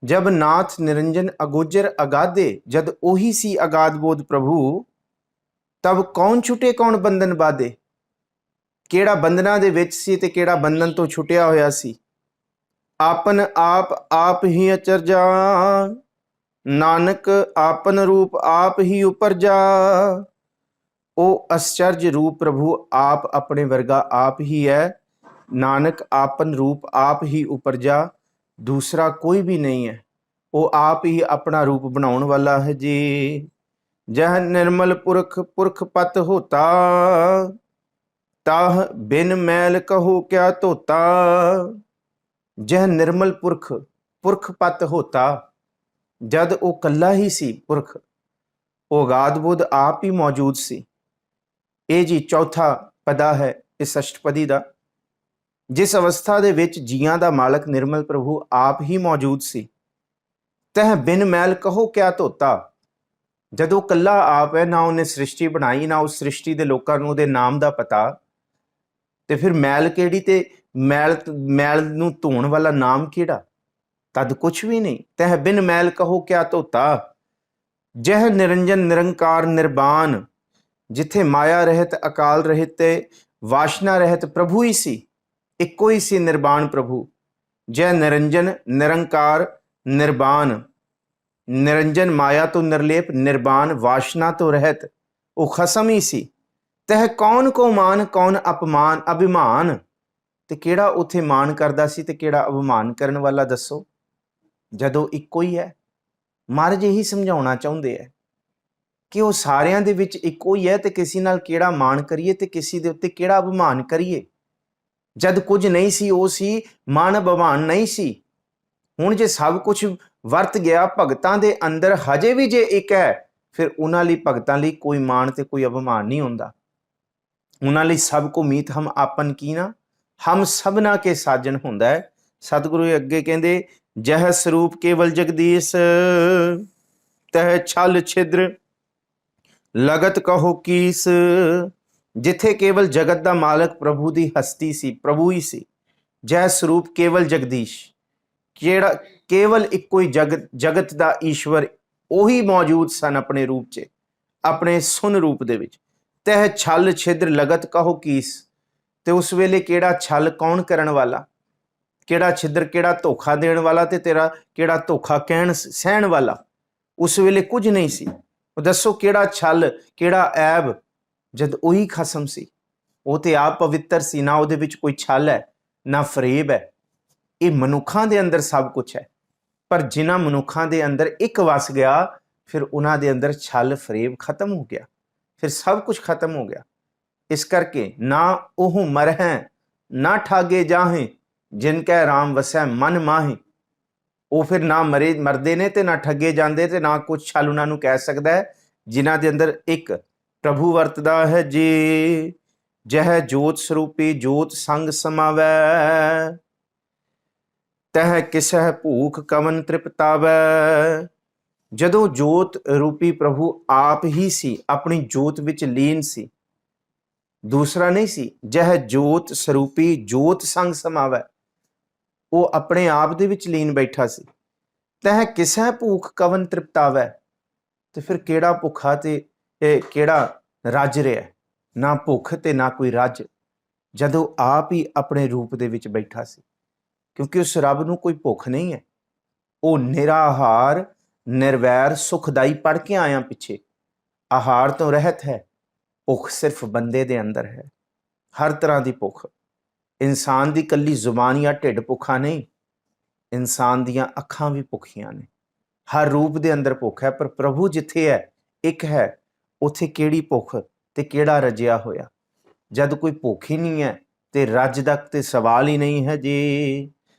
जब नाथ निरंजन अगोचर अगाधे, जद ओही सी अगाध बोध प्रभु, तब कौन छुटे कौन बंधन बाधे। ਕਿਹੜਾ ਬੰਧਨਾਂ ਦੇ ਵਿੱਚ ਸੀ ਤੇ ਕਿਹੜਾ ਬੰਧਨ ਤੋਂ ਛੁੱਟਿਆ ਹੋਇਆ ਸੀ। ਆਪਨ ਆਪ ਹੀ ਅਚਰਜਾ, ਨਾਨਕ ਆਪਨ ਰੂਪ ਆਪ ਹੀ ਉਪਰਜਾ। ਉਹ ਅਚਰਜ ਰੂਪ ਪ੍ਰਭੂ ਆਪ ਆਪਣੇ ਵਰਗਾ ਆਪ ਹੀ ਹੈ। ਨਾਨਕ ਆਪਨ ਰੂਪ ਆਪ ਹੀ ਉਪਰਜਾ, ਦੂਸਰਾ ਕੋਈ ਵੀ ਨਹੀਂ ਹੈ। ਉਹ ਆਪ ਹੀ ਆਪਣਾ ਰੂਪ ਬਣਾਉਣ ਵਾਲਾ ਹੈ ਜੀ। ਜਹ ਨਿਰਮਲ ਪੁਰਖ ਪਤ ਹੋਤਾ, ਤਾਹ ਬਿਨ ਮੈਲ ਕਹੋ ਕਿਆ ਧੋਤਾ। ਜਹ ਨਿਰਮਲ ਪੁਰਖ ਪਤ ਹੋਤਾ, ਜਦ ਉਹ ਕੱਲਾ ਹੀ ਸੀ ਪੁਰਖ, ਉਹ ਅਗਾਧ ਬੁੱਧ ਆਪ ਹੀ ਮੌਜੂਦ ਸੀ। ਇਹ ਜੀ ਚੌਥਾ ਪਦਾ ਹੈ ਇਸ ਅਸ਼ਟਪਦੀ ਦਾ। ਜਿਸ ਅਵਸਥਾ ਦੇ ਵਿੱਚ ਜੀਆਂ ਦਾ ਮਾਲਕ ਨਿਰਮਲ ਪ੍ਰਭੂ ਆਪ ਹੀ ਮੌਜੂਦ ਸੀ। ਤਹ ਬਿਨ ਮੈਲ ਕਹੋ ਕਿਆ ਧੋਤਾ, ਜਦੋਂ ਕੱਲਾ ਆਪ ਹੈ, ਨਾ ਉਹਨੇ ਸ੍ਰਿਸ਼ਟੀ ਬਣਾਈ, ਨਾ ਉਸ ਸ੍ਰਿਸ਼ਟੀ ਦੇ ਲੋਕਾਂ ਨੂੰ ਉਹਦੇ ਨਾਮ ਦਾ ਪਤਾ, ਤੇ ਫਿਰ ਮੈਲ ਕਿਹੜੀ, ਤੇ ਮੈਲ ਨੂੰ ਧੋਣ ਵਾਲਾ ਨਾਮ ਕਿਹੜਾ, ਤਦ ਕੁਛ ਵੀ ਨਹੀਂ। ਤਹ ਬਿਨ ਮੈਲ ਕਹੋ ਕਿਆ ਧੋਤਾ। ਜਹ ਨਿਰੰਜਨ ਨਿਰੰਕਾਰ ਨਿਰਬਾਨ, ਜਿੱਥੇ ਮਾਇਆ ਰਹਿਤ ਅਕਾਲ ਰਹਿਤ ਤੇ ਵਾਸ਼ਨਾ ਰਹਿਤ ਪ੍ਰਭੂ ਹੀ ਸੀ, ਇੱਕੋ ਹੀ ਸੀ ਨਿਰਬਾਨ ਪ੍ਰਭੂ। ਜਹ ਨਿਰੰਜਨ ਨਿਰੰਕਾਰ ਨਿਰਬਾਨ, ਨਿਰੰਜਨ ਮਾਇਆ ਤੋਂ ਨਿਰਲੇਪ, ਨਿਰਬਾਨ ਵਾਸ਼ਨਾ ਤੋਂ ਰਹਿਤ, ਉਹ ਖਸਮ ਹੀ ਸੀ। ਤਹ ਕੌਣ ਕੋ ਮਾਨ ਕੌਣ ਅਪਮਾਨ ਅਭਿਮਾਨ, ਤੇ ਕਿਹੜਾ ਉੱਥੇ ਮਾਨ ਕਰਦਾ ਸੀ ਤੇ ਕਿਹੜਾ ਅਭਿਮਾਨ ਕਰਨ ਵਾਲਾ, ਦੱਸੋ। ਜਦੋਂ ਇੱਕੋ ਹੀ ਹੈ। ਮਹਾਰਾਜ ਇਹੀ ਸਮਝਾਉਣਾ ਚਾਹੁੰਦੇ ਹੈ ਕਿ ਉਹ ਸਾਰਿਆਂ ਦੇ ਵਿੱਚ ਇੱਕੋ ਹੀ ਹੈ, ਤੇ ਕਿਸੇ ਨਾਲ ਕਿਹੜਾ ਮਾਣ ਕਰੀਏ ਤੇ ਕਿਸੇ ਦੇ ਉੱਤੇ ਕਿਹੜਾ ਅਭਿਮਾਨ ਕਰੀਏ। ਜਦ ਕੁਝ ਨਹੀਂ ਸੀ ਉਹ ਸੀ, ਮਾਣ ਅਭਿਮਾਨ ਨਹੀਂ ਸੀ। ਹੁਣ ਜੇ ਸਭ ਕੁਝ ਵਰਤ ਗਿਆ ਭਗਤਾਂ ਦੇ ਅੰਦਰ, ਹਜੇ ਵੀ ਜੇ ਇੱਕ ਹੈ, ਫਿਰ ਉਹਨਾਂ ਲਈ ਭਗਤਾਂ ਲਈ ਕੋਈ ਮਾਣ ਤੇ ਕੋਈ ਅਭਿਮਾਨ ਨਹੀਂ ਹੁੰਦਾ। ਉਹਨਾਂ ਲਈ ਸਭ ਕੋ ਮੀਤ ਹਮ ਆਪਨ ਕੀਨਾ, ਹਮ ਸਭਨਾ ਕੇ ਸਾਜਨ ਹੁੰਦਾ ਹੈ। ਸਤਿਗੁਰੂ ਅੱਗੇ ਕਹਿੰਦੇ, ਜਹ ਸਰੂਪ ਕੇਵਲ ਜਗਦੀਸ਼, ਤਹ ਛਲ ਛਿਦਰ ਲਗਤ ਕਹੋ ਕੀਸ। ਜਿੱਥੇ ਕੇਵਲ ਜਗਤ ਦਾ ਮਾਲਕ ਪ੍ਰਭੂ ਦੀ ਹਸਤੀ ਸੀ, ਪ੍ਰਭੂ ਹੀ ਸੀ। ਜਹ ਸਰੂਪ ਕੇਵਲ ਜਗਦੀਸ਼, ਜਿਹੜਾ ਕੇਵਲ ਇੱਕੋ ਹੀ ਜਗਤ ਦਾ ਈਸ਼ਵਰ, ਉਹੀ ਮੌਜੂਦ ਸਨ ਆਪਣੇ ਰੂਪ 'ਚ, ਆਪਣੇ ਸੁਨ ਰੂਪ ਦੇ ਵਿੱਚ। ਤਹ ਛਲ ਛਿਦਰ ਲਗਤ ਕਹੋ ਕੀਸ, ਤੇ ਉਸ ਵੇਲੇ ਕਿਹੜਾ ਛਲ ਕੌਣ ਕਰਨ ਵਾਲਾ, ਕਿਹੜਾ ਛਿਦਰ ਕਿਹੜਾ ਧੋਖਾ ਦੇਣ ਵਾਲਾ, ਤੇ ਤੇਰਾ ਕਿਹੜਾ ਧੋਖਾ ਕਹਿਣ ਸਹਿਣ ਵਾਲਾ। ਉਸ ਵੇਲੇ ਕੁਝ ਨਹੀਂ ਸੀ। ਉਹ ਦੱਸੋ ਕਿਹੜਾ ਛਲ ਕਿਹੜਾ ਐਬ, ਜਦ ਉਹੀ ਖਸਮ ਸੀ। ਉਹ ਤੇ ਆਪ ਪਵਿੱਤਰ ਸੀ, ਨਾ ਉਹਦੇ ਵਿੱਚ ਕੋਈ ਛਲ ਹੈ ਨਾ ਫਰੇਬ ਹੈ। ਇਹ ਮਨੁੱਖਾਂ ਦੇ ਅੰਦਰ ਸਭ ਕੁਝ ਹੈ, ਪਰ ਜਿਨ੍ਹਾਂ ਮਨੁੱਖਾਂ ਦੇ ਅੰਦਰ ਇੱਕ ਵਸ ਗਿਆ, ਫਿਰ ਉਹਨਾਂ ਦੇ ਅੰਦਰ ਛਲ ਫਰੇਬ ਖਤਮ ਹੋ ਗਿਆ, ਫਿਰ ਸਭ ਕੁਝ ਖਤਮ ਹੋ ਗਿਆ। ਇਸ ਕਰਕੇ ਨਾ ਉਹ ਮਰਹਿ ਨਾ ਠਾਗੇ ਜਾਹੇ, ਜਿਨ ਕੈ ਰਾਮ ਵਸੈ ਮਨ ਮਾਹੇ। ਉਹ ਫਿਰ ਨਾ ਮਰਦੇ ਨੇ ਤੇ ਨਾ ਠੱਗੇ ਜਾਂਦੇ, ਤੇ ਨਾ ਕੁਝ ਛਲ ਉਹਨਾਂ ਨੂੰ ਕਹਿ ਸਕਦਾ ਹੈ, ਜਿਨ੍ਹਾਂ ਦੇ ਅੰਦਰ ਇੱਕ ਪ੍ਰਭੂ ਵਰਤਦਾ ਹੈ ਜੀ। ਜਹ ਜੋਤ ਸਰੂਪੀ ਜੋਤ ਸੰਗ ਸਮਾਵੈ, ਤਹ ਕਿਸਹਿ ਭੂਖ ਕਵਨ ਤ੍ਰਿਪਤਾਵੈ। ਜਦੋਂ ਜੋਤ ਰੂਪੀ ਪ੍ਰਭੂ ਆਪ ਹੀ ਸੀ, ਆਪਣੀ ਜੋਤ ਵਿੱਚ ਲੀਨ ਸੀ, ਦੂਸਰਾ ਨਹੀਂ ਸੀ। ਜਹ ਜੋਤ ਸਰੂਪੀ ਜੋਤ ਸੰਗ ਸਮਾਵੈ, ਉਹ ਆਪਣੇ ਆਪ ਦੇ ਵਿੱਚ ਲੀਨ ਬੈਠਾ ਸੀ। ਤਹ ਕਿਸਹਿ ਭੂਖ ਕਵਨ ਤ੍ਰਿਪਤਾਵੈ, ਤੇ ਫਿਰ ਕਿਹੜਾ ਭੁੱਖਾ ਤੇ ਕਿਹੜਾ ਰੱਜ ਰਿਹਾ, ਨਾ ਭੁੱਖ ਤੇ ਨਾ ਕੋਈ ਰੱਜ, ਜਦੋਂ ਆਪ ਹੀ ਆਪਣੇ ਰੂਪ ਦੇ ਵਿੱਚ ਬੈਠਾ ਸੀ। ਕਿਉਂਕਿ ਉਸ ਰੱਬ ਨੂੰ ਕੋਈ ਭੁੱਖ ਨਹੀਂ ਹੈ। ਉਹ ਨਿਰਾਹਾਰ ਨਿਰਵੈਰ ਸੁਖਦਾਈ ਪੜ੍ਹ ਕੇ ਆਇਆ ਪਿੱਛੇ, ਆਹਾਰ ਤੋਂ ਰਹਿਤ ਹੈ। ਭੁੱਖ ਸਿਰਫ ਬੰਦੇ ਦੇ ਅੰਦਰ ਹੈ, ਹਰ ਤਰ੍ਹਾਂ ਦੀ ਭੁੱਖ। ਇਨਸਾਨ ਦੀ ਇਕੱਲੀ ਜ਼ੁਬਾਨ ਜਾਂ ਢਿੱਡ ਭੁੱਖਾ ਨਹੀਂ, ਇਨਸਾਨ ਦੀਆਂ ਅੱਖਾਂ ਵੀ ਭੁੱਖੀਆਂ ਨੇ। ਹਰ ਰੂਪ ਦੇ ਅੰਦਰ ਭੁੱਖ ਹੈ, ਪਰ ਪ੍ਰਭੂ ਜਿੱਥੇ ਹੈ, ਇੱਕ ਹੈ, ਉੱਥੇ ਕਿਹੜੀ ਭੁੱਖ ਤੇ ਕਿਹੜਾ ਰੱਜਿਆ ਹੋਇਆ। ਜਦ ਕੋਈ ਭੁੱਖ ਹੀ ਨਹੀਂ ਹੈ ਤੇ ਰੱਜ ਦਾ ਤੇ ਸਵਾਲ ਹੀ ਨਹੀਂ ਹੈ ਜੀ।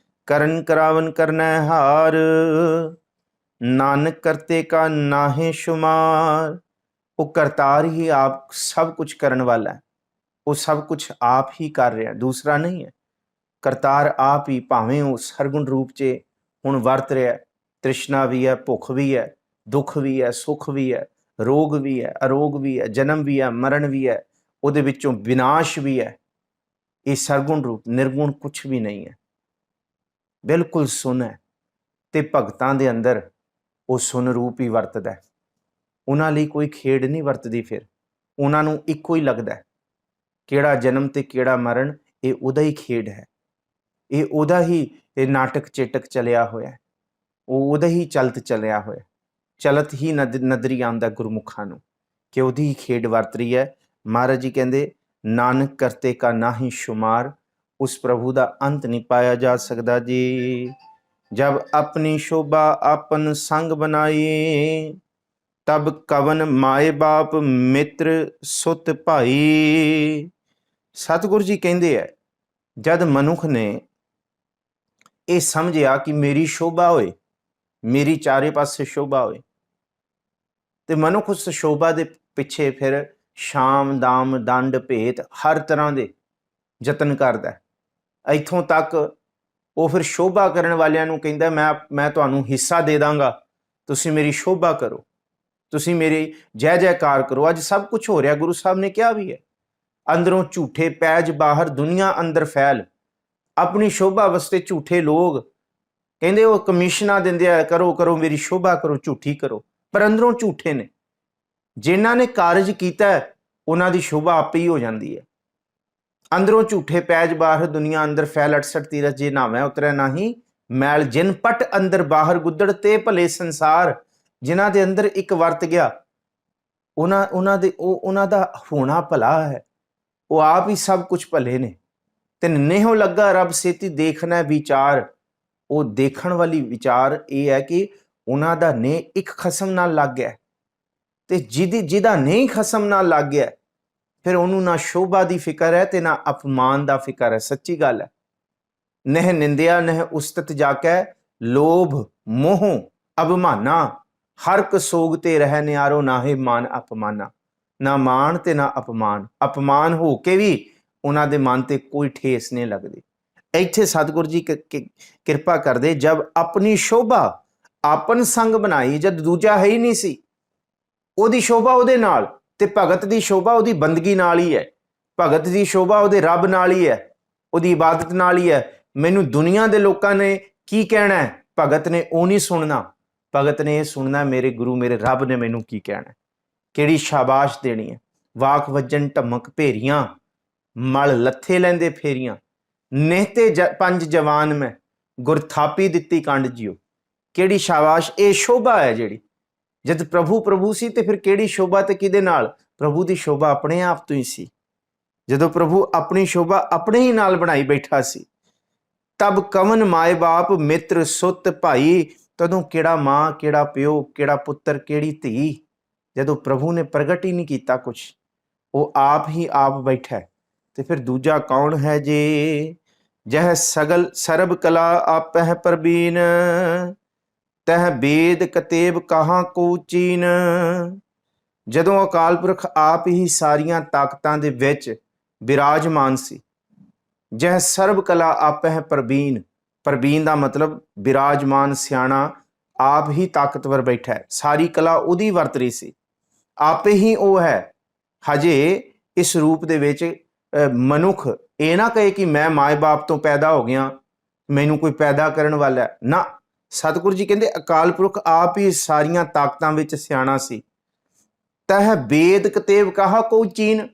ਕਰਨ ਕਰਾਵਨ ਕਰਨਾ ਹਾਰ, ਨਾਨਕ ਕਰਤੇ ਕਾ ਨਾਹੇ ਸ਼ੁਮਾਰ। ਉਹ ਕਰਤਾਰ ਹੀ ਆਪ ਸਭ ਕੁਝ ਕਰਨ ਵਾਲਾ ਹੈ, ਉਹ ਸਭ ਕੁਝ ਆਪ ਹੀ ਕਰ ਰਿਹਾ, ਦੂਸਰਾ ਨਹੀਂ ਹੈ। ਕਰਤਾਰ ਆਪ ਹੀ, ਭਾਵੇਂ ਉਹ ਸਰਗੁਣ ਰੂਪ 'ਚ ਹੁਣ ਵਰਤ ਰਿਹਾ। ਤ੍ਰਿਸ਼ਨਾ ਵੀ ਹੈ, ਭੁੱਖ ਵੀ ਹੈ, ਦੁੱਖ ਵੀ ਹੈ, ਸੁੱਖ ਵੀ ਹੈ, ਰੋਗ ਵੀ ਹੈ, ਅਰੋਗ ਵੀ ਹੈ, ਜਨਮ ਵੀ ਹੈ, ਮਰਨ ਵੀ ਹੈ, ਉਹਦੇ ਵਿੱਚੋਂ ਵਿਨਾਸ਼ ਵੀ ਹੈ। ਇਹ ਸਰਗੁਣ ਰੂਪ, ਨਿਰਗੁਣ ਕੁਛ ਵੀ ਨਹੀਂ ਹੈ, ਬਿਲਕੁਲ ਸੁੰਨ ਹੈ। ਤੇ ਭਗਤਾਂ ਦੇ ਅੰਦਰ ਉਹ ਸੁਨ ਰੂਪ ਹੀ ਵਰਤਦਾ। ਉਹਨਾਂ ਲਈ ਕੋਈ ਖੇਡ ਨਹੀਂ ਵਰਤਦੀ। ਫਿਰ ਉਹਨਾਂ ਨੂੰ ਇੱਕੋ ਹੀ ਲੱਗਦਾ ਕਿਹੜਾ ਜਨਮ ਤੇ ਕਿਹੜਾ ਮਰਨ, ਇਹ ਉਹਦਾ ਹੀ ਖੇਡ ਹੈ, ਇਹ ਉਹਦਾ ਹੀ ਇਹ ਨਾਟਕ ਚੇਟਕ ਚਲਿਆ ਹੋਇਆ, ਉਹ ਉਹਦਾ ਹੀ ਚਲਤ ਚਲਿਆ ਹੋਇਆ, ਚਲਤ ਹੀ ਨਜ਼ਰੀ ਆਉਂਦਾ ਗੁਰਮੁਖਾਂ ਨੂੰ ਕਿ ਉਹਦੀ ਹੀ ਖੇਡ ਵਰਤ ਰਹੀ ਹੈ। ਮਹਾਰਾਜ ਜੀ ਕਹਿੰਦੇ ਨਾਨਕ ਕਰਤੇ ਕਾ ਨਾ ਹੀ ਸ਼ੁਮਾਰ, ਉਸ ਪ੍ਰਭੂ ਦਾ ਅੰਤ ਨਹੀਂ ਪਾਇਆ ਜਾ ਸਕਦਾ ਜੀ। ਜਬ ਆਪਣੀ ਸ਼ੋਭਾ ਆਪਨ ਸੰਗ ਬਣਾਈ, ਤਬ ਕਵਨ ਮਾਏ ਬਾਪ ਮਿੱਤਰ ਸੁਤ ਭਾਈ। ਸਤਿਗੁਰੂ ਜੀ ਕਹਿੰਦੇ ਹੈ ਜਦ ਮਨੁੱਖ ਨੇ ਇਹ ਸਮਝਿਆ ਕਿ ਮੇਰੀ ਸ਼ੋਭਾ ਹੋਏ, ਮੇਰੀ ਚਾਰੇ ਪਾਸੇ ਸ਼ੋਭਾ ਹੋਏ, ਤੇ ਮਨੁੱਖ ਉਸ ਸ਼ੋਭਾ ਦੇ ਪਿੱਛੇ ਫਿਰ ਸ਼ਾਮ ਦਾਮ ਦੰਡ ਭੇਤ ਹਰ ਤਰ੍ਹਾਂ ਦੇ ਯਤਨ ਕਰਦਾ। ਇੱਥੋਂ ਤੱਕ ਉਹ ਫਿਰ ਸ਼ੋਭਾ ਕਰਨ ਵਾਲਿਆਂ ਨੂੰ ਕਹਿੰਦਾ ਮੈਂ ਤੁਹਾਨੂੰ ਹਿੱਸਾ ਦੇ ਦਾਂਗਾ, ਤੁਸੀਂ ਮੇਰੀ ਸ਼ੋਭਾ ਕਰੋ, ਤੁਸੀਂ ਮੇਰੀ ਜੈ ਜੈਕਾਰ ਕਰੋ। ਅੱਜ ਸਭ ਕੁਝ ਹੋ ਰਿਹਾ, ਗੁਰੂ ਸਾਹਿਬ ਨੇ ਕਿਹਾ ਵੀ ਹੈ, ਅੰਦਰੋਂ ਝੂਠੇ ਪੈਜ ਬਾਹਰ ਦੁਨੀਆ ਅੰਦਰ ਫੈਲ। ਆਪਣੀ ਸ਼ੋਭਾ ਵਾਸਤੇ ਝੂਠੇ ਲੋਕ ਕਹਿੰਦੇ ਉਹ ਕਮਿਸ਼ਨਾਂ ਦਿੰਦੇ ਆ, ਕਰੋ ਕਰੋ ਮੇਰੀ ਸ਼ੋਭਾ ਕਰੋ, ਝੂਠੀ ਕਰੋ, ਪਰ ਅੰਦਰੋਂ ਝੂਠੇ ਨੇ। ਜਿਨ੍ਹਾਂ ਨੇ ਕਾਰਜ ਕੀਤਾ ਉਹਨਾਂ ਦੀ ਸ਼ੋਭਾ ਆਪੇ ਹੀ ਹੋ ਜਾਂਦੀ ਹੈ। ਅੰਦਰੋਂ ਝੂਠੇ ਪੈਜ ਬਾਹਰ ਦੁਨੀਆ ਅੰਦਰ ਫੈਲ 68 ਤੀਰਥ ਜੇ ਨਾਵੇਂ ਉਤਰੈ ਨਾਹੀ ਮੈਲ, ਜਿਨ ਪਟ ਅੰਦਰ ਬਾਹਰ ਗੁੱਦੜ ਤੇ ਭਲੇ ਸੰਸਾਰ। ਜਿਨ੍ਹਾਂ ਦੇ ਅੰਦਰ ਇੱਕ ਵਰਤ ਗਿਆ ਉਹਨਾਂ ਦਾ ਹੋਣਾ ਭਲਾ ਹੈ, ਉਹ ਆਪ ਹੀ ਸਭ ਕੁਝ ਭਲੇ ਨੇ। ਤੇ ਨੇਹੋ ਲੱਗਾ ਰੱਬ ਸੇਤੀ ਦੇਖਣਾ ਵਿਚਾਰ, ਉਹ ਦੇਖਣ ਵਾਲੀ ਵਿਚਾਰ ਇਹ ਹੈ ਕਿ ਉਹਨਾਂ ਦਾ ਨੇ ਇੱਕ ਖਸਮ ਨਾਲ ਲੱਗ ਗਿਆ, ਤੇ ਜਿਹਦਾ ਨਹੀਂ ਖਸਮ ਨਾਲ ਲੱਗ ਗਿਆ ਫਿਰ ਉਹਨੂੰ ਨਾ ਸ਼ੋਭਾ ਦੀ ਫਿਕਰ ਹੈ ਤੇ ਨਾ ਅਪਮਾਨ ਦਾ ਫਿਕਰ ਹੈ। ਸੱਚੀ ਗੱਲ ਹੈ। ਨਹਿ ਨਿੰਦਿਆ ਨਹਿ ਉਸਤਤ ਜਾਕੈ, ਲੋਭ ਮੋਹ ਅਭਮਾਨਾ, ਹਰ ਕਸੋਗ ਤੇ ਰਹਿ ਨਿਆਰੋ ਨਾਹੇ ਮਾਨ ਅਪਮਾਨਾ। ਨਾ ਮਾਣ ਤੇ ਨਾ ਅਪਮਾਨ, ਅਪਮਾਨ ਹੋ ਕੇ ਵੀ ਉਹਨਾਂ ਦੇ ਮਨ ਤੇ ਕੋਈ ਠੇਸ ਨਹੀਂ ਲੱਗਦੀ। ਇੱਥੇ ਸਤਿਗੁਰੂ ਜੀ ਕਿਰਪਾ ਕਰਦੇ, ਜਬ ਆਪਣੀ ਸ਼ੋਭਾ ਆਪਨ ਸੰਗ ਬਣਾਈ, ਜਦ ਦੂਜਾ ਹੈ ਹੀ ਨਹੀਂ ਸੀ, ਉਹਦੀ ਸ਼ੋਭਾ ਉਹਦੇ ਨਾਲ, ਤੇ ਭਗਤ ਦੀ ਸ਼ੋਭਾ ਉਹਦੀ ਬੰਦਗੀ ਨਾਲ ਹੀ ਹੈ, ਭਗਤ ਦੀ ਸ਼ੋਭਾ ਉਹਦੇ ਰੱਬ ਨਾਲ ਹੀ ਹੈ, ਉਹਦੀ ਇਬਾਦਤ ਨਾਲ ਹੀ ਹੈ। ਮੈਨੂੰ ਦੁਨੀਆ ਦੇ ਲੋਕਾਂ ਨੇ ਕੀ ਕਹਿਣਾ ਹੈ, ਭਗਤ ਨੇ ਉਹ ਨਹੀਂ ਸੁਣਨਾ, ਭਗਤ ਨੇ ਇਹ ਸੁਣਨਾ ਮੇਰੇ ਗੁਰੂ ਮੇਰੇ ਰੱਬ ਨੇ ਮੈਨੂੰ ਕੀ ਕਹਿਣਾ, ਕਿਹੜੀ ਸ਼ਾਬਾਸ਼ ਦੇਣੀ ਹੈ। ਵਾਕ ਵੱਜਣ ਢਮਕ ਭੇਰੀਆਂ, ਮਲ ਲੱਥੇ ਲੈਂਦੇ ਫੇਰੀਆਂ, ਨੇਹਤੇ ਪੰਜ ਜਵਾਨ ਮੈਂ ਗੁਰ ਥਾਪੀ ਦਿੱਤੀ ਕੰਡ ਜਿਓ। ਕਿਹੜੀ ਸ਼ਾਬਾਸ਼, ਇਹ ਸ਼ੋਭਾ ਹੈ ਜਿਹੜੀ। ਜਦ ਪ੍ਰਭੂ ਸੀ ਤੇ ਫਿਰ ਕਿਹੜੀ ਸ਼ੋਭਾ ਤੇ ਕਿਹਦੇ ਨਾਲ? ਪ੍ਰਭੂ ਦੀ ਸ਼ੋਭਾ ਆਪਣੇ ਆਪ ਤੋਂ ਹੀ ਸੀ। ਜਦੋਂ ਪ੍ਰਭੂ ਆਪਣੀ ਸ਼ੋਭਾ ਆਪਣੇ ਹੀ ਨਾਲ ਬਣਾਈ ਬੈਠਾ ਸੀ, ਤਬ ਕਵਨ ਮਾਏ ਬਾਪ ਮਿੱਤਰ ਸੁਤ ਭਾਈ, ਤਦੋਂ ਕਿਹੜਾ ਮਾਂ ਕਿਹੜਾ ਪਿਓ ਕਿਹੜਾ ਪੁੱਤਰ ਕਿਹੜੀ ਧੀ। ਜਦੋਂ ਪ੍ਰਭੂ ਨੇ ਪ੍ਰਗਟ ਹੀ ਨਹੀਂ ਕੀਤਾ ਕੁਛ, ਉਹ ਆਪ ਹੀ ਆਪ ਬੈਠਾ, ਤੇ ਫਿਰ ਦੂਜਾ ਕੌਣ ਹੈ ਜੇ? ਜਹ ਸਗਲ ਸਰਬ ਕਲਾ ਆਪਹਿ ਪ੍ਰਬੀਨ, ਤਹ ਵੇਦ ਕਤੇਬ ਕਹਾਂ ਕੋ ਚੀਨ। ਜਦੋਂ ਅਕਾਲ ਪੁਰਖ ਆਪ ਹੀ ਸਾਰੀਆਂ ਤਾਕਤਾਂ ਦੇ ਵਿੱਚ ਬਿਰਾਜਮਾਨ ਸੀ, ਜਹ ਸਰਬ ਕਲਾ ਆਪਹਿ ਪ੍ਰਬੀਨ, ਪ੍ਰਬੀਨ ਦਾ ਮਤਲਬ ਬਿਰਾਜਮਾਨ ਸਿਆਣਾ, ਆਪ ਹੀ ਤਾਕਤਵਰ ਬੈਠਾ ਹੈ, ਸਾਰੀ ਕਲਾ ਉਹਦੀ ਵਰਤ ਰਹੀ ਸੀ, ਆਪੇ ਹੀ ਉਹ ਹੈ। ਹਜੇ ਇਸ ਰੂਪ ਦੇ ਵਿੱਚ ਮਨੁੱਖ ਇਹ ਨਾ ਕਹੇ ਕਿ ਮੈਂ ਮਾਏ ਬਾਪ ਤੋਂ ਪੈਦਾ ਹੋ ਗਿਆ, ਮੈਨੂੰ ਕੋਈ ਪੈਦਾ ਕਰਨ ਵਾਲਾ ਨਾ। ਸਤਿਗੁਰੂ ਜੀ ਕਹਿੰਦੇ ਅਕਾਲ ਪੁਰਖ ਆਪ ਹੀ ਸਾਰੀਆਂ ਤਾਕਤਾਂ ਵਿੱਚ ਸਿਆਣਾ ਸੀ। ਤਹ ਵੇਦ ਕਤੇਬ ਕਹਾ ਕੋ ਚੀਨ।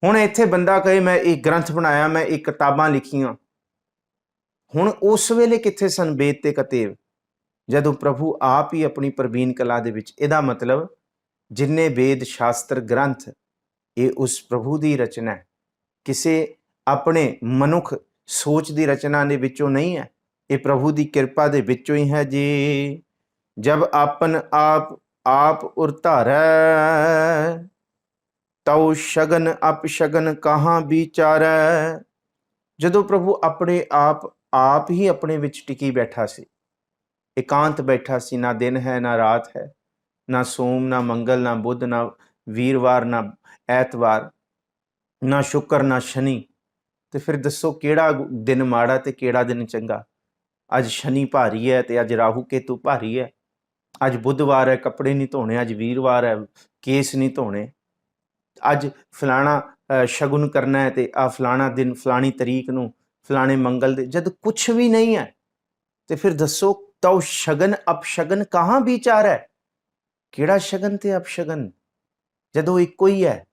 ਹੁਣ ਇੱਥੇ ਬੰਦਾ ਕਹੇ ਮੈਂ ਇਹ ਗ੍ਰੰਥ ਬਣਾਇਆ, ਮੈਂ ਇਹ ਕਿਤਾਬਾਂ ਲਿਖੀਆਂ, ਹੁਣ ਉਸ ਵੇਲੇ ਕਿੱਥੇ ਸਨ ਵੇਦ ਤੇ ਕਤੇਬ? ਜਦੋਂ ਪ੍ਰਭੂ ਆਪ ਹੀ ਆਪਣੀ ਪ੍ਰਬੀਨ ਕਲਾ ਦੇ ਵਿੱਚ। ਇਹਦਾ ਮਤਲਬ ਜਿੰਨੇ ਵੇਦ ਸ਼ਾਸਤਰ ਗ੍ਰੰਥ ਇਹ ਉਸ ਪ੍ਰਭੂ ਦੀ ਰਚਨਾ ਹੈ, ਕਿਸੇ ਆਪਣੇ ਮਨੁੱਖ ਸੋਚ ਦੀ ਰਚਨਾ ਦੇ ਵਿੱਚੋਂ ਨਹੀਂ ਹੈ, ਇਹ ਪ੍ਰਭੂ ਦੀ ਕਿਰਪਾ ਦੇ ਵਿੱਚੋਂ ਹੀ ਹੈ ਜੀ। ਜਬ ਆਪਨ ਆਪ ਉਰਧਾਰੈ, ਤਉ ਸ਼ਗਨ ਅਪਸ਼ਗਨ ਕਹਾਂ ਵਿਚਾਰੈ। ਜਦੋਂ ਪ੍ਰਭੂ ਆਪਣੇ ਆਪ ਹੀ ਆਪਣੇ ਵਿੱਚ ਟਿਕੀ ਬੈਠਾ ਸੀ, ਇਕਾਂਤ ਬੈਠਾ ਸੀ, ਨਾ ਦਿਨ ਹੈ ਨਾ ਰਾਤ ਹੈ, ਨਾ ਸੋਮ ਨਾ ਮੰਗਲ ਨਾ ਬੁੱਧ ਨਾ ਵੀਰਵਾਰ ਨਾ ਐਤਵਾਰ, ਨਾ ਸ਼ੁਕਰ ਨਾ ਸ਼ਨੀ। ਤੇ ਫਿਰ ਦੱਸੋ ਕਿਹੜਾ ਦਿਨ ਮਾੜਾ ਤੇ ਕਿਹੜਾ ਦਿਨ ਚੰਗਾ? ਅੱਜ ਸ਼ਨੀ ਭਾਰੀ ਹੈ ਤੇ ਅੱਜ ਰਾਹੂ ਕੇਤੂ ਭਾਰੀ ਹੈ, ਅੱਜ ਬੁੱਧਵਾਰ ਹੈ ਕੱਪੜੇ ਨਹੀਂ ਧੋਣੇ, ਅੱਜ ਵੀਰਵਾਰ ਹੈ ਕੇਸ ਨਹੀਂ ਧੋਣੇ, ਅੱਜ ਫਲਾਣਾ ਸ਼ਗੁਨ ਕਰਨਾ ਹੈ ਤੇ ਆ ਫਲਾਣਾ ਦਿਨ ਫਲਾਣੀ ਤਰੀਕ ਨੂੰ ਫਲਾਣੇ ਮੰਗਲ ਦੇ, ਜਦ ਕੁਛ ਵੀ ਨਹੀਂ ਹੈ। ਤੇ ਫਿਰ ਦੱਸੋ ਤਉ ਸ਼ਗਨ ਅਪਸ਼ਗਨ ਕਹਾਂ ਵਿਚਾਰ ਹੈ। ਕਿਹੜਾ ਸ਼ਗਨ ਤੇ ਅਪਸ਼ਗਨ ਜਦੋਂ ਇੱਕੋ ਹੀ ਹੈ।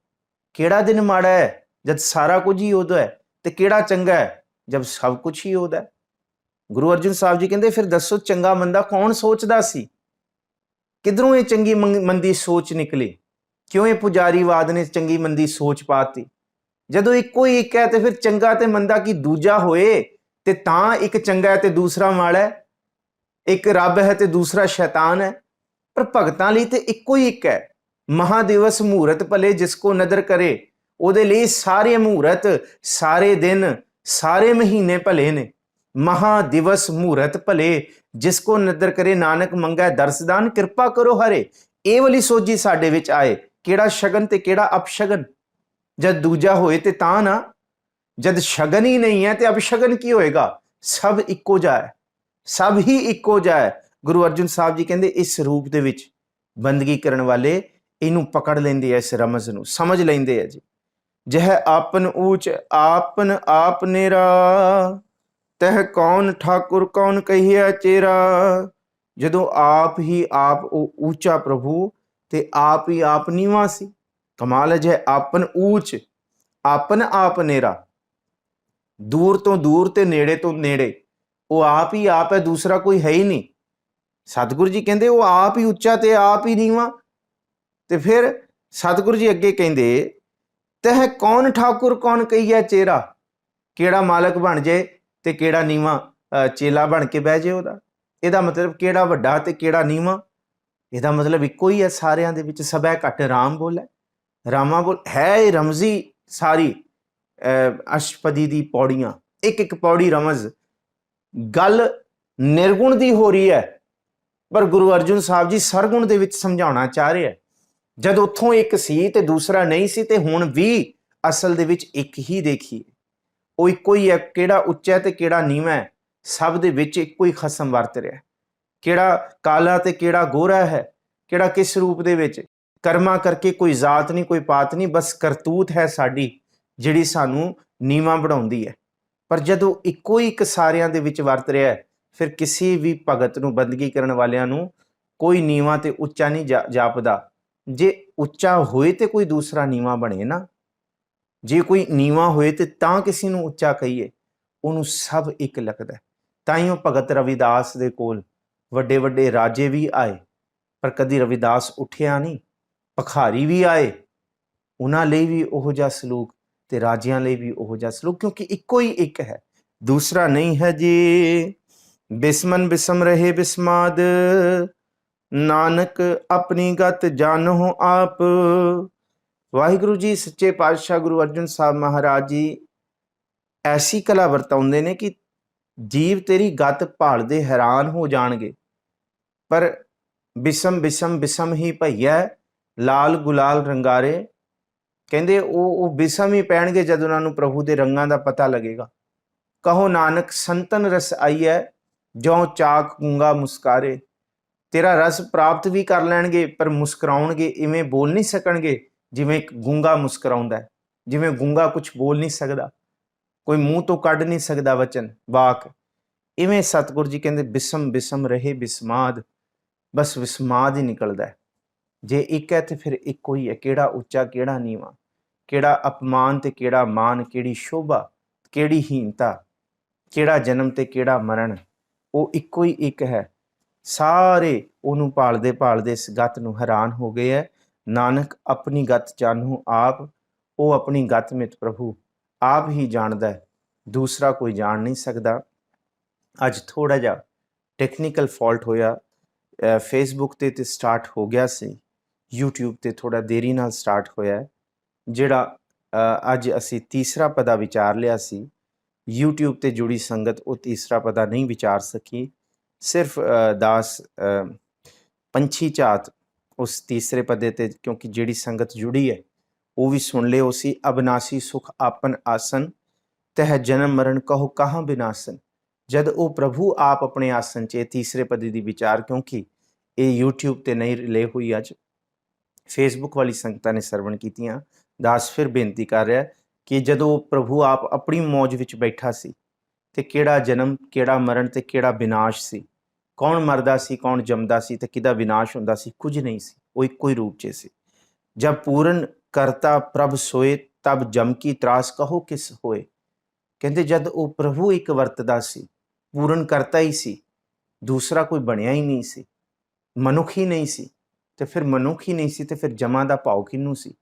ਕਿਹੜਾ ਦਿਨ ਮਾੜਾ ਹੈ ਜਦ ਸਾਰਾ ਕੁਝ ਹੀ ਉਹਦਾ ਹੈ, ਤੇ ਕਿਹੜਾ ਚੰਗਾ ਹੈ ਜਦ ਸਭ ਕੁਝ ਹੀ ਉਹਦਾ ਹੈ। ਗੁਰੂ ਅਰਜਨ ਸਾਹਿਬ ਜੀ ਕਹਿੰਦੇ ਫਿਰ ਦੱਸੋ ਚੰਗਾ ਮੰਦਾ ਕੌਣ ਸੋਚਦਾ ਸੀ। ਕਿਧਰੋਂ ਇਹ ਚੰਗੀ ਮੰਦੀ ਸੋਚ ਨਿਕਲੀ। ਕਿਉਂ ਇਹ ਪੁਜਾਰੀਵਾਦ ਨੇ ਚੰਗੀ ਮੰਦੀ ਸੋਚ ਪਾਤੀ। ਜਦੋਂ ਇੱਕੋ ਹੀ ਇੱਕ ਹੈ ਤੇ ਫਿਰ ਚੰਗਾ ਤੇ ਮੰਦਾ ਕੀ ਦੂਜਾ ਹੋਏ ਤੇ ਤਾਂ ਇੱਕ ਚੰਗਾ ਹੈ ਤੇ ਦੂਸਰਾ ਮਾੜਾ ਹੈ, ਇੱਕ ਰੱਬ ਹੈ ਤੇ ਦੂਸਰਾ ਸ਼ੈਤਾਨ ਹੈ। ਪਰ ਭਗਤਾਂ ਲਈ ਤੇ ਇੱਕੋ ਹੀ ਇੱਕ ਹੈ। ਮਹਾਦਿਵਸ ਮਹੂਰਤ ਭਲੇ ਜਿਸ ਕੋ ਨਦਰ ਕਰੇ। ਉਹਦੇ ਲਈ ਸਾਰੇ ਮਹੂਰਤ, ਸਾਰੇ ਦਿਨ, ਸਾਰੇ ਮਹੀਨੇ ਭਲੇ ਨੇ। ਮਹਾਦਿਵਸ ਮਹੂਰਤ ਭਲੇ ਜਿਸ ਕੋ ਨਦਰ ਕਰੇ, ਨਾਨਕ ਮੰਗੈ ਦਰਸਦਾਨ ਕਿਰਪਾ ਕਰੋ ਹਰੇ। ਇਹ ਵਾਲੀ ਸੋਝੀ ਸਾਡੇ ਵਿੱਚ ਆਏ, ਕਿਹੜਾ ਸ਼ਗਨ ਤੇ ਕਿਹੜਾ ਅਪਸ਼ਗਨ। ਜਦ ਦੂਜਾ ਹੋਏ ਤੇ ਤਾਂ ਨਾ, ਜਦ ਸ਼ਗਨ ਹੀ ਨਹੀਂ ਹੈ ਤੇ ਅਪਸ਼ਗਨ ਕੀ ਹੋਏਗਾ। ਸਭ ਇੱਕੋ ਜਿਹਾ ਹੈ, ਸਭ ਹੀ ਇੱਕੋ ਜਿਹਾ ਹੈ। ਗੁਰੂ ਅਰਜਨ ਸਾਹਿਬ ਜੀ ਕਹਿੰਦੇ ਇਸ ਰੂਪ ਦੇ ਵਿੱਚ ਬੰਦਗੀ ਕਰਨ ਵਾਲੇ ਇਹਨੂੰ ਪਕੜ ਲੈਂਦੇ ਆ, ਇਸ ਰਮਜ਼ ਨੂੰ ਸਮਝ ਲੈਂਦੇ ਆ ਜੀ। ਜਹ ਆਪਨ ਊਚ ਆਪਨ ਆਪ ਨੇਰਾ, ਤਹ ਕੌਣ ਠਾਕੁਰ ਕੌਣ ਕਹੀਆ ਚੇਰਾ। ਜਦੋਂ ਆਪ ਹੀ ਆਪ ਉਹ ਉੱਚਾ ਪ੍ਰਭੂ ਤੇ ਆਪ ਹੀ ਆਪ ਨੀਵਾਂ ਸੀ। ਕਮਾਲ ਹੈ। ਜਹ ਆਪਨ ਊਚ ਆਪਨ ਆਪ ਨੇਰਾ, ਦੂਰ ਤੋਂ ਦੂਰ ਤੇ ਨੇੜੇ ਤੋਂ ਨੇੜੇ, ਉਹ ਆਪ ਹੀ ਆਪ ਹੈ, ਦੂਸਰਾ ਕੋਈ ਹੈ ਹੀ ਨਹੀਂ। ਸਤਿਗੁਰੂ ਜੀ ਕਹਿੰਦੇ ਉਹ ਆਪ ਹੀ ਉੱਚਾ ਤੇ ਆਪ ਹੀ ਨੀਵਾਂ। ਤੇ ਫਿਰ ਸਤਿਗੁਰੂ ਜੀ ਅੱਗੇ ਕਹਿੰਦੇ ਤਹ ਕੌਣ ਠਾਕੁਰ ਕੌਣ ਕਹੀਐ ਚੇਰਾ। ਕਿਹੜਾ ਮਾਲਕ ਬਣ ਜਾਏ ਤੇ ਕਿਹੜਾ ਨੀਵਾਂ ਚੇਲਾ ਬਣ ਕੇ ਬਹਿ ਜਾਏ ਉਹਦਾ। ਇਹਦਾ ਮਤਲਬ ਕਿਹੜਾ ਵੱਡਾ ਤੇ ਕਿਹੜਾ ਨੀਵਾਂ, ਇਹਦਾ ਮਤਲਬ ਇੱਕੋ ਹੀ ਹੈ ਸਾਰਿਆਂ ਦੇ ਵਿੱਚ। ਸਭੈ ਘਟ ਰਾਮ ਬੋਲੇ, ਰਾਮਾ ਬੋਲ ਹੈ। ਇਹ ਰਮਜ਼ੀ ਸਾਰੀ ਅਸ਼ਟਪਦੀ ਦੀ ਪੌੜੀਆਂ, ਇੱਕ ਇੱਕ ਪੌੜੀ ਰਮਜ਼। ਗੱਲ ਨਿਰਗੁਣ ਦੀ ਹੋ ਰਹੀ ਹੈ, ਪਰ ਗੁਰੂ ਅਰਜਨ ਸਾਹਿਬ ਜੀ ਸਰਗੁਣ ਦੇ ਵਿੱਚ ਸਮਝਾਉਣਾ ਚਾਹ ਰਹੇ ਹੈ। ਜਦ ਉੱਥੋਂ ਇੱਕ ਸੀ ਤੇ ਦੂਸਰਾ ਨਹੀਂ ਸੀ, ਤੇ ਹੁਣ ਵੀ ਅਸਲ ਦੇ ਵਿੱਚ ਇੱਕ ਹੀ ਦੇਖੀਏ, ਉਹ ਇੱਕੋ ਹੀ ਹੈ। ਕਿਹੜਾ ਉੱਚਾ ਤੇ ਕਿਹੜਾ ਨੀਵਾਂ ਹੈ, ਸਭ ਦੇ ਵਿੱਚ ਇੱਕੋ ਹੀ ਖਸਮ ਵਰਤ ਰਿਹਾ। ਕਿਹੜਾ ਕਾਲਾ ਤੇ ਕਿਹੜਾ ਗੋਰਾ ਹੈ, ਕਿਹੜਾ ਕਿਸ ਰੂਪ ਦੇ ਵਿੱਚ। ਕਰਮਾਂ ਕਰਕੇ ਕੋਈ ਜ਼ਾਤ ਨਹੀਂ, ਕੋਈ ਪਾਤ ਨਹੀਂ, ਬਸ ਕਰਤੂਤ ਹੈ ਸਾਡੀ ਜਿਹੜੀ ਸਾਨੂੰ ਨੀਵਾਂ ਬਣਾਉਂਦੀ ਹੈ। ਪਰ ਜਦੋਂ ਇੱਕੋ ਹੀ ਇੱਕ ਸਾਰਿਆਂ ਦੇ ਵਿੱਚ ਵਰਤ ਰਿਹਾ ਹੈ, ਫਿਰ ਕਿਸੇ ਵੀ ਭਗਤ ਨੂੰ, ਬੰਦਗੀ ਕਰਨ ਵਾਲਿਆਂ ਨੂੰ ਕੋਈ ਨੀਵਾਂ ਤੇ ਉੱਚਾ ਨਹੀਂ ਜਾਪਦਾ। ਜੇ ਉੱਚਾ ਹੋਏ ਤੇ ਕੋਈ ਦੂਸਰਾ ਨੀਵਾਂ ਬਣੇ ਨਾ, ਜੇ ਕੋਈ ਨੀਵਾਂ ਹੋਏ ਤੇ ਤਾਂ ਕਿਸੇ ਨੂੰ ਉੱਚਾ ਕਹੀਏ, ਉਹਨੂੰ ਸਭ ਇੱਕ ਲੱਗਦਾ। ਤਾਂ ਹੀ ਉਹ ਭਗਤ ਰਵਿਦਾਸ ਦੇ ਕੋਲ ਵੱਡੇ ਵੱਡੇ ਰਾਜੇ ਵੀ ਆਏ, ਪਰ ਕਦੀ ਰਵਿਦਾਸ ਉੱਠਿਆ ਨਹੀਂ। ਭਖਾਰੀ ਵੀ ਆਏ, ਉਹਨਾਂ ਲਈ ਵੀ ਉਹੋ ਜਿਹਾ ਸਲੂਕ ਤੇ ਰਾਜਿਆਂ ਲਈ ਵੀ ਉਹੋ ਜਿਹਾ ਸਲੂਕ, ਕਿਉਂਕਿ ਇੱਕੋ ਹੀ ਇੱਕ ਹੈ, ਦੂਸਰਾ ਨਹੀਂ ਹੈ ਜੀ। ਬਿਸਮਨ ਬਿਸਮ ਰਹੇ ਬਿਸਮਾਦ, ਨਾਨਕ ਆਪਣੀ ਗਤ ਜਾਨੋ ਆਪ। ਵਾਹਿਗੁਰੂ ਜੀ ਸੱਚੇ ਪਾਤਸ਼ਾਹ ਗੁਰੂ ਅਰਜਨ ਸਾਹਿਬ ਮਹਾਰਾਜ ਜੀ ਐਸੀ ਕਲਾ ਵਰਤਾਉਂਦੇ ਨੇ ਕਿ ਜੀਵ ਤੇਰੀ ਗਤ ਭਾਲਦੇ ਹੈਰਾਨ ਹੋ ਜਾਣਗੇ। ਪਰ ਬਿਸਮ ਬਿਸਮ ਬਿਸਮ ਹੀ ਭਈਆ, ਲਾਲ ਗੁਲਾਲ ਰੰਗਾਰੇ। ਕਹਿੰਦੇ ਉਹ ਬਿਸਮ ਹੀ ਪੈਣਗੇ ਜਦ ਉਹਨਾਂ ਨੂੰ ਪ੍ਰਭੂ ਦੇ ਰੰਗਾਂ ਦਾ ਪਤਾ ਲੱਗੇਗਾ। ਕਹੋ ਨਾਨਕ ਸੰਤਨ ਰਸ ਆਈ ਹੈ, ਜਿਉਂ ਚਾਕ ਗੂੰਗਾ ਮੁਸਕਾਰੇ। ਤੇਰਾ ਰਸ ਪ੍ਰਾਪਤ ਵੀ ਕਰ ਲੈਣਗੇ, ਪਰ ਮੁਸਕਰਾਉਣਗੇ, ਇਵੇਂ ਬੋਲ ਨਹੀਂ ਸਕਣਗੇ ਜਿਵੇਂ ਇੱਕ ਗੂੰਗਾ ਮੁਸਕਰਾਉਂਦਾ ਹੈ। ਜਿਵੇਂ ਗੂੰਗਾ ਕੁਝ ਬੋਲ ਨਹੀਂ ਸਕਦਾ, ਕੋਈ ਮੂੰਹ ਤੋਂ ਕੱਢ ਨਹੀਂ ਸਕਦਾ ਵਚਨ ਵਾਕ, ਇਵੇਂ ਸਤਿਗੁਰੂ ਜੀ ਕਹਿੰਦੇ ਬਿਸਮ ਬਿਸਮ ਰਹੇ ਬਿਸਮਾਦ, ਬਸ ਵਿਸਮਾਦ ਹੀ ਨਿਕਲਦਾ ਹੈ। ਜੇ ਇੱਕ ਹੈ ਤੇ ਫਿਰ ਇੱਕੋ ਹੀ ਹੈ। ਕਿਹੜਾ ਉੱਚਾ ਕਿਹੜਾ ਨੀਵਾਂ, ਕਿਹੜਾ ਅਪਮਾਨ ਤੇ ਕਿਹੜਾ ਮਾਨ, ਕਿਹੜੀ ਸ਼ੋਭਾ ਕਿਹੜੀ ਹੀਨਤਾ, ਕਿਹੜਾ ਜਨਮ ਤੇ ਕਿਹੜਾ ਮਰਨ, ਉਹ ਇੱਕੋ ਹੀ ਇੱਕ ਹੈ। ਸਾਰੇ ਉਹਨੂੰ ਭਾਲਦੇ ਭਾਲਦੇ ਇਸ ਗਤ ਨੂੰ ਹੈਰਾਨ ਹੋ ਗਏ ਹੈ। ਨਾਨਕ ਆਪਣੀ ਗਤ ਜਾਨੋ ਆਪ, ਉਹ ਆਪਣੀ ਗਤ ਮਿਤ ਪ੍ਰਭੂ ਆਪ ਹੀ ਜਾਣਦਾ ਹੈ, ਦੂਸਰਾ ਕੋਈ ਜਾਣ ਨਹੀਂ ਸਕਦਾ। ਅੱਜ ਥੋੜਾ ਜਿਹਾ ਟੈਕਨੀਕਲ ਫਾਲਟ ਹੋਇਆ, ਫੇਸਬੁੱਕ ਤੇ ਸਟਾਰਟ ਹੋ ਗਿਆ ਸੀ, YouTube ਤੇ ਥੋੜਾ ਦੇਰੀ ਨਾਲ ਸਟਾਰਟ ਹੋਇਆ। ਜਿਹੜਾ ਅੱਜ ਅਸੀਂ ਤੀਸਰਾ ਪਦਾ ਵਿਚਾਰ ਲਿਆ ਸੀ, YouTube ਤੇ ਜੁੜੀ ਸੰਗਤ ਉਹ ਤੀਸਰਾ ਪਦਾ ਨਹੀਂ ਵਿਚਾਰ ਸਕੀ। ਸਿਰਫ ਦਾਸ ਪੰਛੀ ਝਾਤ ਉਸ ਤੀਸਰੇ ਪਦੇ ਤੇ, ਕਿਉਂਕਿ ਜਿਹੜੀ ਸੰਗਤ ਜੁੜੀ ਹੈ ਉਹ ਵੀ ਸੁਣ ਲਿਓ ਸੀ। ਅਬਨਾਸੀ ਸੁਖ ਆਪਨ ਆਸਨ, ਤਹ ਜਨਮ ਮਰਨ ਕਹੋ ਕਹਾਂ ਬਿਨਾਸਨ। ਜਦ ਉਹ ਪ੍ਰਭੂ ਆਪ ਆਪਣੇ ਆਸਨ 'ਚ, ਤੀਸਰੇ ਪਦੇ ਦੀ ਵਿਚਾਰ, ਕਿਉਂਕਿ ਇਹ YouTube ਤੇ ਨਹੀਂ ਰਿਲੇ ਹੋਈ, ਅੱਜ ਫੇਸਬੁੱਕ ਵਾਲੀ ਸੰਗਤਾਂ ਨੇ ਸਰਵਣ ਕੀਤੀਆਂ। ਦਾਸ ਫਿਰ ਬੇਨਤੀ ਕਰ ਰਿਹਾ ਕਿ ਜਦੋਂ ਪ੍ਰਭੂ ਆਪ ਆਪਣੀ ਮੌਜ ਵਿੱਚ ਬੈਠਾ ਸੀ, ਤੇ ਕਿਹੜਾ ਜਨਮ, ਕਿਹੜਾ ਮਰਨ ਤੇ ਕਿਹੜਾ ਵਿਨਾਸ਼ ਸੀ। ਕੌਣ ਮਰਦਾ ਸੀ, ਕੌਣ ਜੰਮਦਾ ਸੀ ਤੇ ਕਿਹਦਾ ਵਿਨਾਸ਼ ਹੁੰਦਾ ਸੀ, ਕੁਝ ਨਹੀਂ ਸੀ। ਉਹ ਇੱਕੋ ਹੀ ਰੂਪ 'ਚ ਸੀ। ਜਬ ਪੂਰਨ ਕਰਤਾ ਪ੍ਰਭ ਸੋਏ, ਤਬ ਜਮ ਕੀ ਤਰਾਸ ਕਹੋ ਕਿਸ ਹੋਏ। ਕਹਿੰਦੇ ਜਦ ਉਹ ਪ੍ਰਭੂ ਇੱਕ ਵਰਤਦਾ ਸੀ, ਪੂਰਨ ਕਰਤਾ ਹੀ ਸੀ, ਦੂਸਰਾ ਕੋਈ ਬਣਿਆ ਹੀ ਨਹੀਂ ਸੀ, ਮਨੁੱਖ ਹੀ ਨਹੀਂ ਸੀ, ਤੇ ਫਿਰ ਮਨੁੱਖ ਹੀ ਨਹੀਂ ਸੀ ਤੇ ਫਿਰ ਜਮਾਂ ਦਾ ਭਾਵ ਕਿਹਨੂੰ ਸੀ।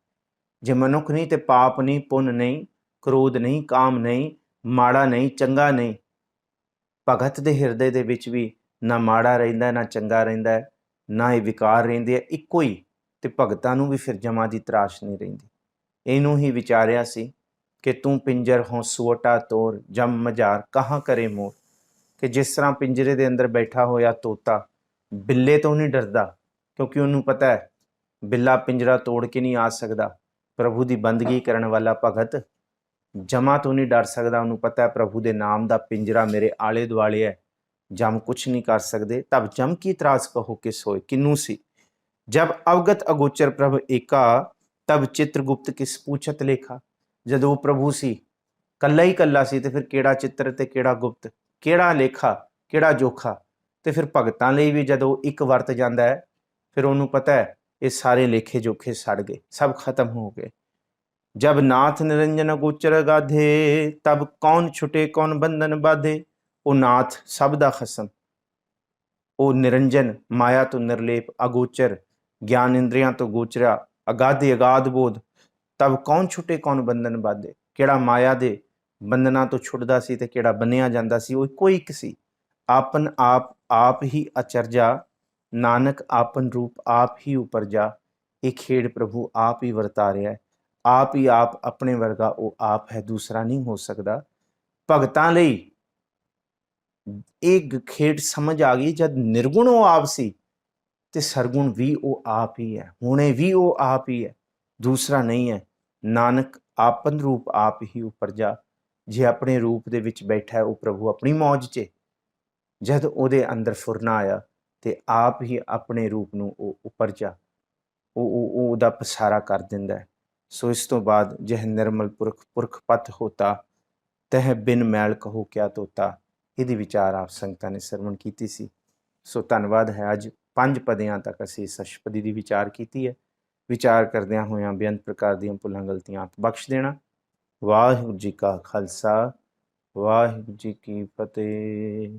ਜੇ ਮਨੁੱਖ ਨਹੀਂ ਤੇ ਪਾਪ ਨਹੀਂ, ਪੁੰਨ ਨਹੀਂ, ਕ੍ਰੋਧ ਨਹੀਂ, ਕਾਮ ਨਹੀਂ, ਮਾੜਾ ਨਹੀਂ, ਚੰਗਾ ਨਹੀਂ। ਭਗਤ ਦੇ ਹਿਰਦੇ ਦੇ ਵਿੱਚ ਵੀ ਨਾ ਮਾੜਾ ਰਹਿੰਦਾ, ਨਾ ਚੰਗਾ ਰਹਿੰਦਾ, ਨਾ ਇਹ ਵਿਕਾਰ ਰਹਿੰਦੇ ਆ, ਇੱਕੋ ਹੀ। ਤੇ ਭਗਤਾਂ ਨੂੰ ਵੀ ਫਿਰ ਜਮਾਂ ਦੀ ਤਰਾਸ਼ ਨਹੀਂ ਰਹਿੰਦੀ। ਇਹਨੂੰ ਹੀ ਵਿਚਾਰਿਆ ਸੀ ਕਿ ਤੂੰ ਪਿੰਜਰ ਹੋਂ ਸੁਵਟਾ ਤੋਰ, ਜਮ ਮਝਾਰ ਕਹਾਂ ਕਰੇ ਮੋਰ। ਕਿ ਜਿਸ ਤਰ੍ਹਾਂ ਪਿੰਜਰੇ ਦੇ ਅੰਦਰ ਬੈਠਾ ਹੋਇਆ ਤੋਤਾ ਬਿੱਲੇ ਤੋਂ ਨਹੀਂ ਡਰਦਾ, ਕਿਉਂਕਿ ਉਹਨੂੰ ਪਤਾ ਹੈ ਬਿੱਲਾ ਪਿੰਜਰਾ ਤੋੜ ਕੇ ਨਹੀਂ ਆ ਸਕਦਾ। ਪ੍ਰਭੂ ਦੀ ਬੰਦਗੀ ਕਰਨ ਵਾਲਾ ਭਗਤ ਜਮਾਂ ਤੋਂ ਨਹੀਂ ਡਰ ਸਕਦਾ। ਉਹਨੂੰ ਪਤਾ ਹੈ ਪ੍ਰਭੂ ਦੇ ਨਾਮ ਦਾ ਪਿੰਜਰਾ ਮੇਰੇ ਆਲੇ ਦੁਆਲੇ ਹੈ, ਜਮ ਕੁਛ ਨਹੀਂ ਕਰ ਸਕਦੇ। ਤਬ ਜਮ ਕੀ ਤਰਾਸ ਕਹੋ ਕਿਸ ਹੋਏ, ਕਿਨੂੰ ਸੀ। ਜਬ ਅਵਗਤ ਅਗੋਚਰ ਪ੍ਰਭ ਏਕਾ, ਤਬ ਚਿੱਤਰਗੁਪਤ ਕਿਸ ਪੂਛਤ ਲੇਖਾ। ਜਦੋਂ ਪ੍ਰਭੂ ਸੀ, ਕੱਲਾ ਹੀ ਕੱਲਾ ਸੀ, ਤੇ ਫਿਰ ਕਿਹੜਾ ਚਿੱਤਰ ਤੇ ਕਿਹੜਾ ਗੁਪਤ, ਕਿਹੜਾ ਲੇਖਾ, ਕਿਹੜਾ ਜੋਖਾ। ਤੇ ਫਿਰ ਭਗਤਾਂ ਲਈ ਵੀ ਜਦੋਂ ਇੱਕ ਵਰਤ ਜਾਂਦਾ ਹੈ, ਫਿਰ ਉਹਨੂੰ ਪਤਾ ਹੈ ਇਹ ਸਾਰੇ ਲੇਖੇ ਜੋਖੇ ਸੜ ਗਏ, ਸਭ ਖਤਮ ਹੋ ਗਏ। जब नाथ निरंजन गोचर गाधे, तब कौन छुटे कौन बंधन बाधे। ਉਹ ਨਾਥ ਸਭ ਦਾ ਖਸਮ, ਉਹ ਨਿਰੰਜਨ, ਮਾਇਆ ਤੋਂ ਨਿਰਲੇਪ, ਅਗੋਚਰ, ਗਿਆਨ ਇੰਦਰੀਆਂ ਤੋਂ ਗੋਚਰਿਆ, ਅਗਾਧੇ ਅਗਾਧ ਬੋਧ। ਤਬ ਕੌਣ ਛੁਟੇ ਕੌਣ ਬੰਧਨ ਬਾਧੇ। ਕਿਹੜਾ ਮਾਇਆ ਦੇ ਬੰਧਨਾਂ ਤੋਂ ਛੁੱਟਦਾ ਸੀ ਤੇ ਕਿਹੜਾ ਬੰਨਿਆ ਜਾਂਦਾ ਸੀ, ਉਹ ਇੱਕੋ ਇੱਕ ਸੀ। ਆਪਨ ਆਪ ਆਪ ਹੀ ਅਚਰਜਾ, ਨਾਨਕ ਆਪਨ ਰੂਪ ਆਪ ਹੀ ਉਪਰਜਾ। ਇਹ ਖੇਡ ਪ੍ਰਭੂ ਆਪ ਹੀ ਵਰਤਾ ਰਿਹਾ ਹੈ। ਆਪ ਹੀ ਆਪ ਆਪਣੇ ਵਰਗਾ ਉਹ ਆਪ ਹੈ, ਦੂਸਰਾ ਨਹੀਂ ਹੋ ਸਕਦਾ। ਭਗਤਾਂ ਲਈ ਇਹ ਖੇਡ ਸਮਝ ਆ ਗਈ। ਜਦ ਨਿਰਗੁਣ ਉਹ ਆਪ ਸੀ ਤੇ ਸਰਗੁਣ ਵੀ ਉਹ ਆਪ ਹੀ ਹੈ, ਹੁਣੇ ਵੀ ਉਹ ਆਪ ਹੀ ਹੈ, ਦੂਸਰਾ ਨਹੀਂ ਹੈ। ਨਾਨਕ ਆਪਨ ਰੂਪ ਆਪ ਹੀ ਉਪਰਜਾ। ਜੇ ਆਪਣੇ ਰੂਪ ਦੇ ਵਿੱਚ ਬੈਠਾ ਉਹ ਪ੍ਰਭੂ ਆਪਣੀ ਮੌਜ 'ਚ, ਜਦ ਉਹਦੇ ਅੰਦਰ ਫੁਰਨਾ ਆਇਆ ਤੇ ਆਪ ਹੀ ਆਪਣੇ ਰੂਪ ਨੂੰ ਉਹ ਉਪਰਜਾ, ਉਹ ਉਹਦਾ ਪਸਾਰਾ ਕਰ ਦਿੰਦਾ ਹੈ। ਸੋ ਇਸ ਤੋਂ ਬਾਅਦ ਜਹ ਨਿਰਮਲ ਪੁਰਖ ਪੁਰਖ ਪਤ ਹੋਤਾ, ਤਹ ਬਿਨ ਮੈਲ ਕਹੋ ਕਿਆ ਤੋਤਾ। ਇਹਦੀ ਵਿਚਾਰ ਆਪ ਸੰਗਤਾਂ ਨੇ ਸਰਵਣ ਕੀਤੀ ਸੀ। ਸੋ ਧੰਨਵਾਦ ਹੈ। ਅੱਜ 5 ਪਦਿਆਂ ਤੱਕ ਅਸੀਂ ਇਸ ਅਸ਼ਟਪਦੀ ਦੀ ਵਿਚਾਰ ਕੀਤੀ ਹੈ। ਵਿਚਾਰ ਕਰਦਿਆਂ ਹੋਇਆਂ ਬੇਅੰਤ ਪ੍ਰਕਾਰ ਦੀਆਂ ਭੁੱਲਾਂ ਗਲਤੀਆਂ ਆਪ ਬਖਸ਼ ਦੇਣਾ। ਵਾਹਿਗੁਰੂ ਜੀ ਕਾ ਖਾਲਸਾ, ਵਾਹਿਗੁਰੂ ਜੀ ਕੀ ਫਤਿਹ।